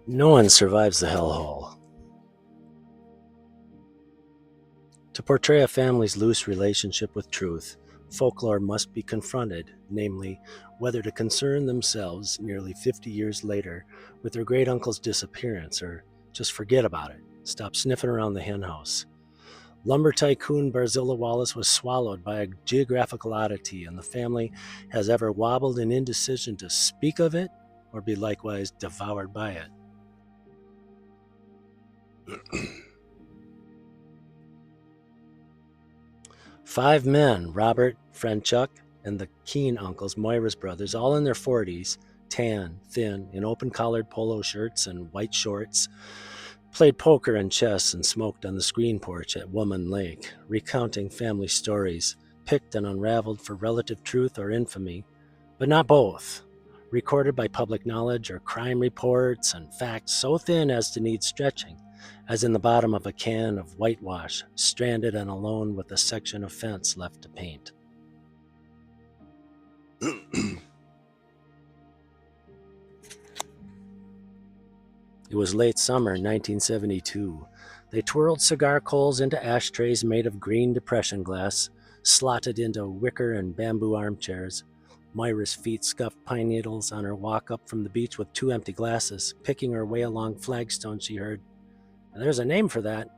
No one survives the hellhole. To portray a family's loose relationship with truth, folklore must be confronted, namely, whether to concern themselves nearly 50 years later with their great uncle's disappearance or just forget about it, stop sniffing around the henhouse. Lumber tycoon Barzilla Wallace was swallowed by a geographical oddity, and the family has ever wobbled in indecision to speak of it or be likewise devoured by it. Five men, Robert, friend Chuck, and the Keene uncles, Moira's brothers, all in their 40s, tan, thin, in open-collared polo shirts and white shorts, played poker and chess and smoked on the screen porch at Woman Lake, recounting family stories, picked and unraveled for relative truth or infamy, but not both, recorded by public knowledge or crime reports and facts so thin as to need stretching, as in the bottom of a can of whitewash, stranded and alone with a section of fence left to paint. It was late summer 1972. They twirled cigar coals into ashtrays made of green depression glass, slotted into wicker and bamboo armchairs. Moira's feet scuffed pine needles on her walk up from the beach with two empty glasses, picking her way along flagstones she heard. There's a name for that.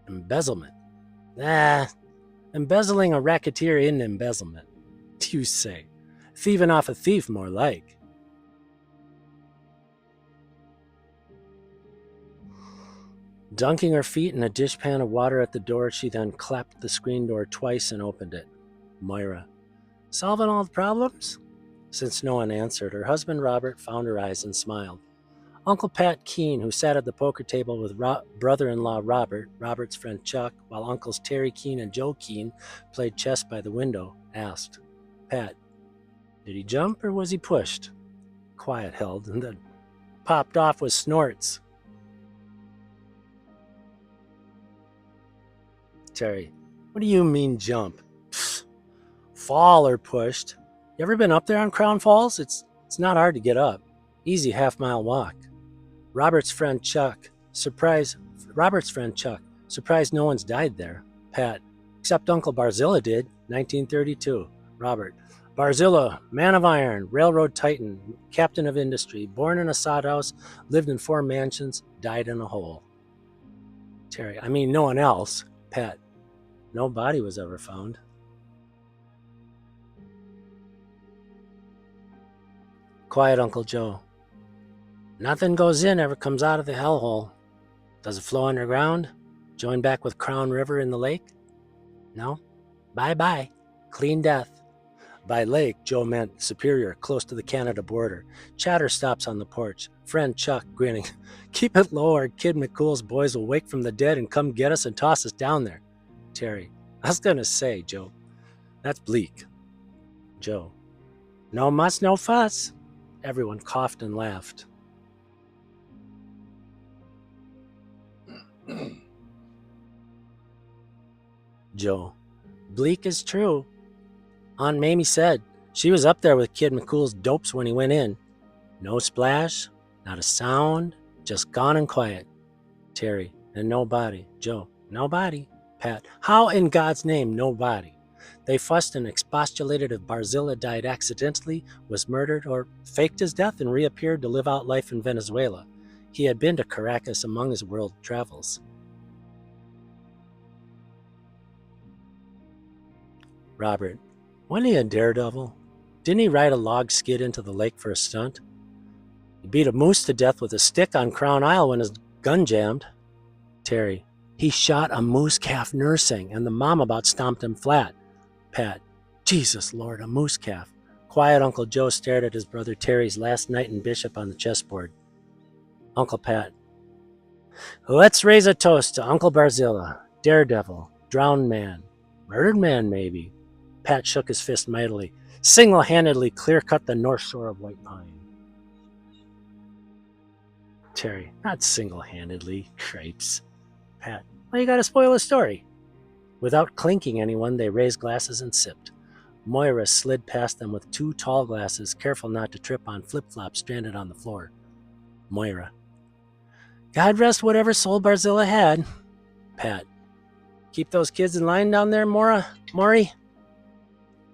Embezzlement. Ah, embezzling a racketeer in embezzlement. You say. Thieving off a thief, more like. Dunking her feet in a dishpan of water at the door, she then clapped the screen door twice and opened it. Moira. Solving all the problems? Since no one answered, her husband Robert found her eyes and smiled. Uncle Pat Keene, who sat at the poker table with brother-in-law Robert, Robert's friend Chuck, while uncles Terry Keene and Joe Keene played chess by the window, asked, Pat, did he jump or was he pushed? Quiet held, and then popped off with snorts. Terry, what do you mean jump? Pfft, fall or pushed. You ever been up there on Crown Falls? It's not hard to get up. Easy half-mile walk. Robert's friend Chuck, surprised no one's died there. Pat, except Uncle Barzilla did, 1932. Robert, Barzilla, man of iron, railroad titan, captain of industry, born in a sod house, lived in 4 mansions, died in a hole. Terry, I mean no one else. Pat, no body was ever found. Quiet Uncle Joe. Nothing goes in ever comes out of the hellhole. Does it flow underground? Join back with Crown River in the lake? No? Bye-bye. Clean death. By lake, Joe meant Superior, close to the Canada border. Chatter stops on the porch. Friend Chuck grinning. Keep it low or Kid McCool's boys will wake from the dead and come get us and toss us down there. Terry. I was gonna say, Joe. That's bleak. Joe. No muss, no fuss. Everyone coughed and laughed. Joe. Bleak is true. Aunt Mamie said she was up there with Kid McCool's dopes when he went in. No splash, not a sound, just gone and quiet. Terry. And no body. Joe. No body. Pat. How in God's name no body? They fussed and expostulated if Barzilla died accidentally, was murdered, or faked his death and reappeared to live out life in Venezuela. He had been to Caracas among his world travels. Robert. Wasn't he a daredevil? Didn't he ride a log skid into the lake for a stunt? He beat a moose to death with a stick on Crown Isle when his gun jammed. Terry. He shot a moose calf nursing, and the mom about stomped him flat. Pat. Jesus Lord, a moose calf. Quiet Uncle Joe stared at his brother Terry's last night in Bishop on the chessboard. Uncle Pat. Let's raise a toast to Uncle Barzilla, daredevil, drowned man, murdered man maybe. Pat shook his fist mightily. Single-handedly clear-cut the north shore of White Pine. Terry. Not single-handedly. Cripes. Pat. Well, you gotta spoil the story. Without clinking anyone, they raised glasses and sipped. Moira slid past them with 2 tall glasses, careful not to trip on flip-flops stranded on the floor. Moira. God rest whatever soul Barzilla had. Pat. Keep those kids in line down there, Maury?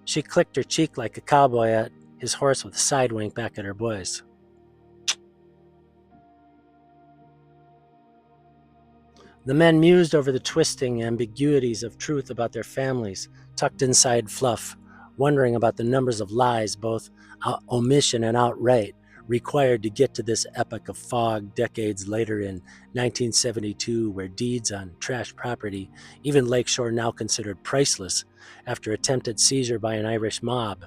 She clicked her cheek like a cowboy at his horse with a side wink back at her boys. The men mused over the twisting ambiguities of truth about their families, tucked inside fluff, wondering about the numbers of lies, both omission and outright, required to get to this epoch of fog decades later in 1972, where deeds on trash property, even lakeshore now considered priceless after attempted seizure by an Irish mob,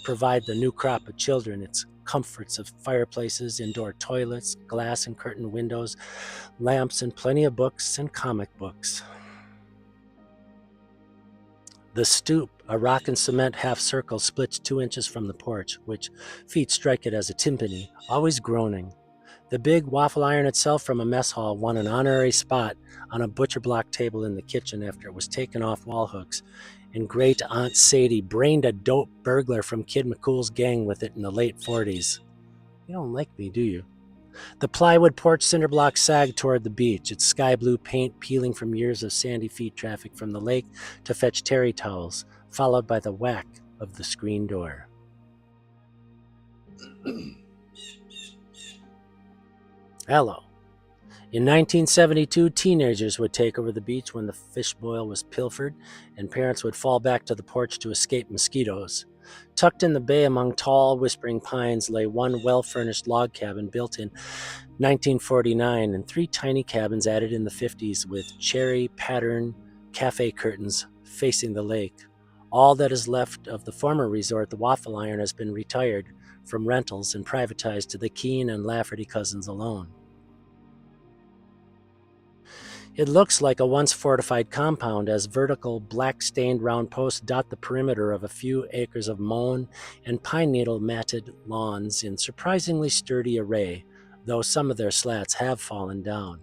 provide the new crop of children its comforts of fireplaces, indoor toilets, glass and curtain windows, lamps, and plenty of books and comic books. The stoop, a rock and cement half circle, splits 2 inches from the porch, which feet strike it as a timpani, always groaning. The big waffle iron itself from a mess hall won an honorary spot on a butcher block table in the kitchen after it was taken off wall hooks, and great Aunt Sadie brained a dope burglar from Kid McCool's gang with it in the late 40s. You don't like me, do you? The plywood porch cinder block sagged toward the beach, its sky blue paint peeling from years of sandy feet traffic from the lake to fetch terry towels, followed by the whack of the screen door. Hello. In 1972, teenagers would take over the beach when the fish boil was pilfered, and parents would fall back to the porch to escape mosquitoes. Tucked in the bay among tall, whispering pines lay one well-furnished log cabin built in 1949 and 3 tiny cabins added in the 50s with cherry pattern cafe curtains facing the lake. All that is left of the former resort, the Waffle Iron, has been retired from rentals and privatized to the Keene and Lafferty cousins alone. It looks like a once fortified compound as vertical, black-stained round posts dot the perimeter of a few acres of mown and pine needle matted lawns in surprisingly sturdy array, though some of their slats have fallen down.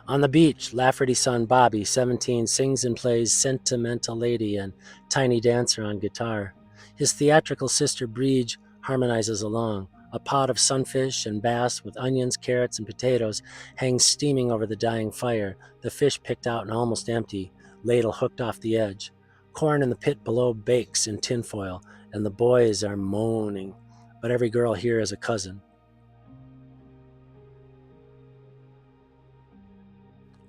On the beach, Lafferty's son Bobby, 17, sings and plays Sentimental Lady and Tiny Dancer on guitar. His theatrical sister Breege harmonizes along. A pot of sunfish and bass with onions, carrots, and potatoes hangs steaming over the dying fire, the fish picked out and almost empty, ladle hooked off the edge. Corn in the pit below bakes in tinfoil, and the boys are moaning, but every girl here is a cousin.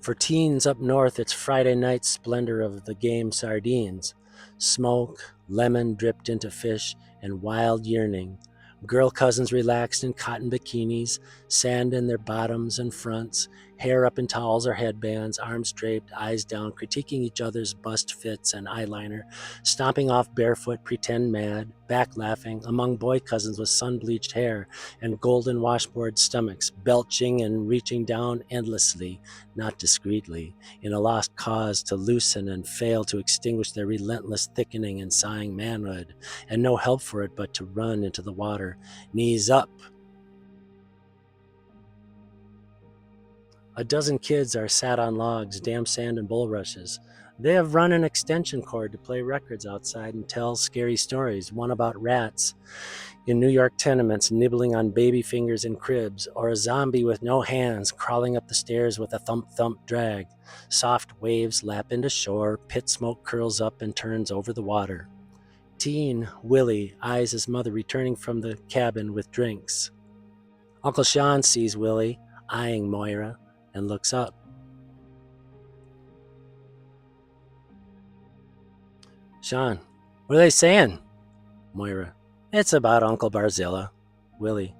For teens up north, it's Friday night splendor of the game sardines. Smoke, lemon dripped into fish, and wild yearning. Girl cousins relaxed in cotton bikinis, sand in their bottoms and fronts, hair up in towels or headbands, arms draped, eyes down, critiquing each other's bust fits and eyeliner, stomping off barefoot, pretend mad, back laughing, among boy cousins with sun-bleached hair and golden washboard stomachs, belching and reaching down endlessly, not discreetly, in a lost cause to loosen and fail to extinguish their relentless thickening and sighing manhood, and no help for it but to run into the water, knees up. A dozen kids are sat on logs, damp sand, and bulrushes. They have run an extension cord to play records outside and tell scary stories, one about rats in New York tenements nibbling on baby fingers in cribs, or a zombie with no hands crawling up the stairs with a thump-thump drag. Soft waves lap into shore, pit smoke curls up and turns over the water. Teen Willie eyes his mother returning from the cabin with drinks. Uncle Sean sees Willie eyeing Moira and looks up. Sean, what are they saying? Moira, it's about Uncle Barzilla. Willie,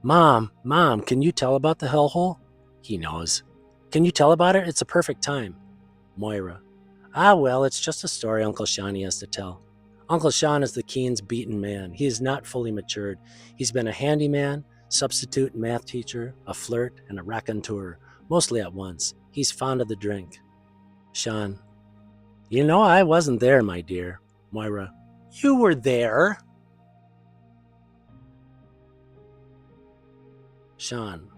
Mom, can you tell about the Hellhole? He knows. Can you tell about it? It's a perfect time. Moira, well, it's just a story Uncle Shawnee has to tell. Uncle Sean is the Keene's beaten man. He is not fully matured. He's been a handyman, substitute math teacher, a flirt, and a raconteur, mostly at once. He's fond of the drink. Sean, you know I wasn't there, my dear. Moira, you were there. Sean,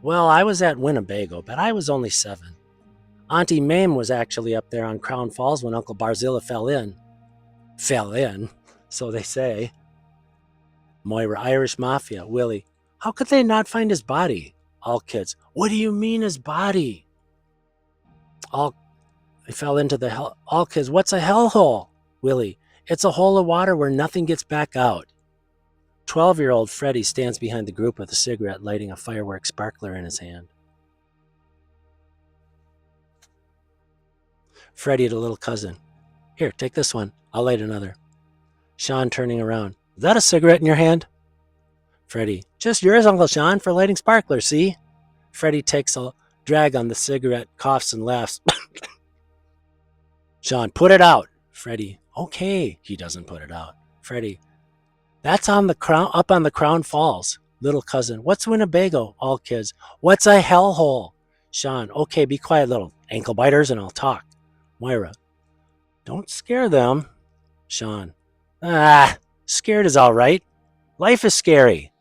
well, I was at Winnebago, but I was only 7. Auntie Mame was actually up there on Crown Falls when Uncle Barzilla fell in. Fell in, so they say. Moira, Irish Mafia. Willie, how could they not find his body? All kids, what do you mean his body? All I fell into the hell. All kids, what's a hellhole? Willie, it's a hole of water where nothing gets back out. 12-year-old Freddie stands behind the group with a cigarette, lighting a firework sparkler in his hand. Freddie to little cousin, here, take this one. I'll light another. Sean turning around, is that a cigarette in your hand? Freddie, just yours, Uncle Sean, for lighting sparklers, see? Freddie takes a drag on the cigarette, coughs and laughs. Sean, put it out. Freddie, okay. He doesn't put it out. Freddie, that's on the crown, up on the Crown Falls. Little cousin, what's Winnebago? All kids, what's a hellhole? Sean, okay, be quiet, little ankle biters, and I'll talk. Moira, don't scare them. Sean, scared is all right. Life is scary.